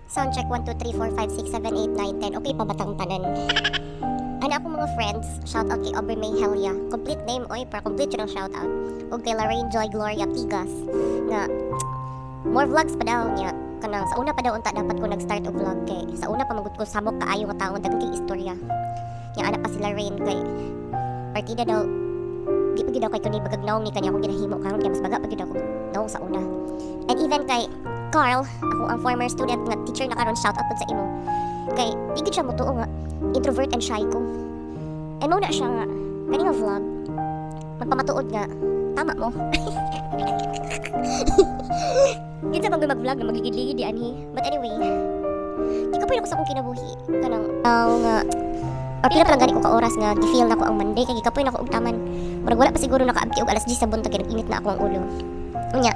Sound check 1, 2, 3, 4, 5, 6, 7, 8, 9, 10. Okay pa batang tanan? Ano ako mga friends, shout out kay Aubrey May Helia. Complete name, oy, para complete yun ang shout out. O kay Lorraine Joy Gloria Tigas. Nga, more vlogs pa daw niya. Kanang, sa una pa daw unta dapat ko nag-start o vlog kay. Sa una pa magud ko samok kaayo nga taong dagang kay istorya. Nga anak pa si Lorraine kay. Partida daw, di pa gid daw kay kundi bagagnaong ni kanya akong ginahimo karon kay mas baga pa gid ako naong sa una. And even kay Carl, ako ang former student nga teacher na karon, shout out pud sa imo. Kay di gid siya motuo nga introvert and shy ko. And mo na siya nga kani nga vlog magpamatuod nga tama mo. Kinsa bang mag-vlog na magligid-ligid di anhi. But anyway, di ka pwede ko sa akong kinabuhi kanang nga or pila pa lang gani ko ka oras nga gi-feel na ko ang Monday kay gikapoy na ko og taman. Murag wala pa siguro nakaabti og alas 10 sa buntag kay nag-init na ako ang ulo. Unya,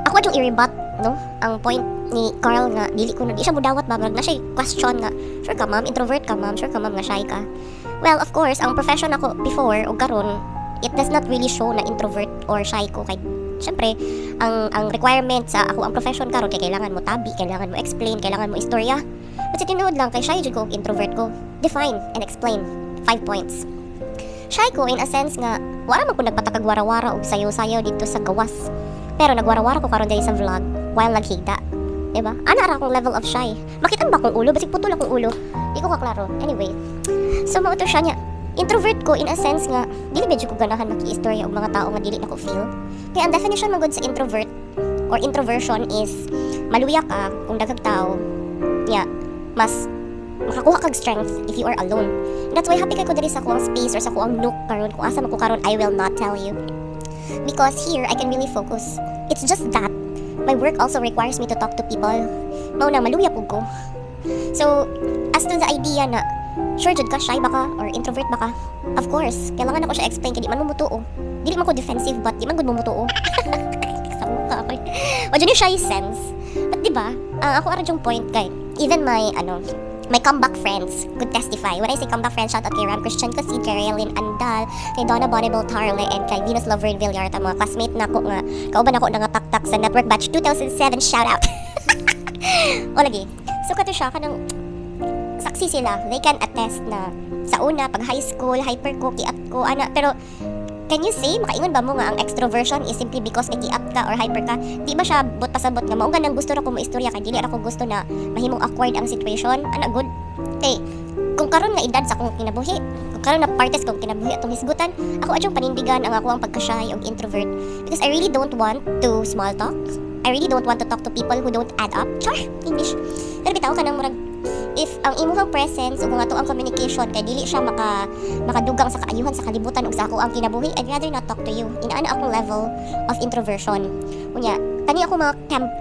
ako yung i-rebut, no? Ang point ni Carl nga dili ko na di siya mudawat ba na siya question nga sure ka ma'am, introvert ka ma'am, sure ka ma'am nga shy ka. Well, of course, ang profession ako before o karon, it does not really show na introvert or shy ko kay syempre ang requirement sa ako ang profession karon kay kailangan mo tabi, kailangan mo explain, kailangan mo istorya. But sa tinuod lang kay shy jud ko og introvert ko. Define and explain. 5 points. Shy ko in a sense nga wala man ko nagpatakag wara-wara og sayaw-sayaw dito sa gawas. Pero nagwara-wara ko karon diri sa vlog while naghigda. Diba? Ana ra akong level of shy. Makita ba akong ulo? Basig putol akong ulo. Di ko kaklaro. Anyway. So mao to siya niya. Introvert ko in a sense nga dili medyo ko ganahan maki-istorya og mga tao nga dili nako feel. Kaya ang definition man gud sa introvert or introversion is maluya ka kung daghang tao. Yeah, mas makakuha kag strength if you are alone. And that's why happy kay ko diri sa kuang space or sa kuang nook karon. Kung asa man ko karon, I will not tell you. Because here, I can really focus. It's just that, my work also requires me to talk to people. Mao na, maluya po ko. So, as to the idea na, sure jud ka, shy ba ka, or introvert ba ka? Of course, kailangan ako siya explain, kaya di man mumutuo. Dili man ko defensive, but di man gud mumutuo. Sa mukha ko. O dyan yung shy sense. But diba, ako ara yung point kay, even my comeback friends could testify. When I say comeback friends, shout out kay Ram Christian Casid, kay Raylin Andal, kay Donna Bonneville Tarle, and kay Venus Lovern Villarta, mga classmate na ako nga. Kauban ako na nga taktak sa Network Batch 2007, shout out. O lagi. So kato siya, kanang saksi sila. They can attest na sa una, pag high school, hyper ko, kiat ko, ana. Pero, can you say, makaingon ba mo nga ang extroversion is simply because may kiat ka or hyper ka? Di ba siya bot pasabot nga mao ganang gusto ra ko mo istorya kay dili ra ko gusto na mahimong awkward ang situation? Ana good. Okay, kung karon nga edad sa akong kinabuhi, kung karon na partes kong kinabuhi atong hisgutan, ako adyong panindigan ang ako ang pagka-shy og introvert because I really don't want to small talk. I really don't want to talk to people who don't add up. Char, English. Pero bitaw ka nang murag if ang imuhang presence o kung ato ang communication kay dili siya makadugang sa kaayuhan sa kalibutan ug sa ako ang kinabuhi, I'd rather not talk to you. Inaana akong level of introversion. Unya, kani ako mga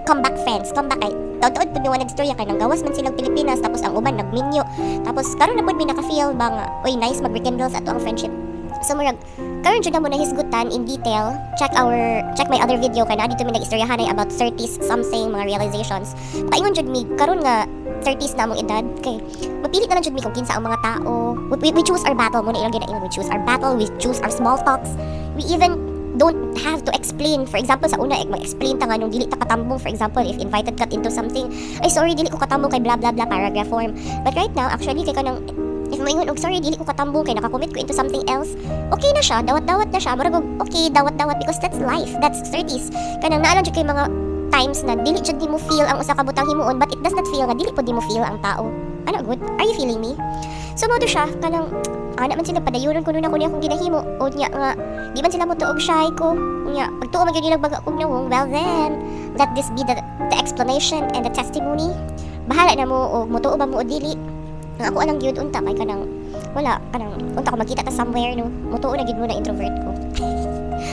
comeback friends, comeback kay taud-taud pud mi nag-istorya kay nang gawas man silang Pilipinas tapos ang uban nagminyo. Tapos karon na pud mi naka-feel ba nga, oy nice mag-rekindle sa ato ang friendship. So murag karon jud na mo nahisgutan in detail. Check my other video kay na dito mi nag-istoryahan ay about 30s something mga realizations. Paingon jud mi karon nga 30s na among edad kay mapili na lang jud mi kung kinsa ang mga tao. We choose our battle mo na ilang ginaingon, we choose our battle, we choose our small talks. We even don't have to explain. For example, sa una mag-explain ta nga nung dili ta katambong. For example, if invited ka into something, ay sorry dili ko katambong kay blah blah blah paragraph form. But right now, actually kay kanang if mo ingon og sorry dili ko katambong kay nakakommit ko into something else, okay na siya, dawat-dawat na siya. Murag okay, dawat-dawat because that's life. That's 30s. Kanang naalang jud kay mga times na dili jud di mo feel ang usa ka butang himuon but it does not feel nga dili po di mo feel ang tao. Ano good? Are you feeling me? So mo to siya kanang ana man sila padayunon kuno na akong ginahimo o nya nga di man sila motuog shy ko nya pagtuo man gyud nila baga kog nawong, well then let this be the explanation and the testimony. Bahala na mo o motuo ba mo o dili nga ako anang gyud unta kay kanang wala kanang unta ko magkita ta somewhere no motuo na gyud mo na introvert ko.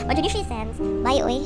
What do you sense? Bye oy.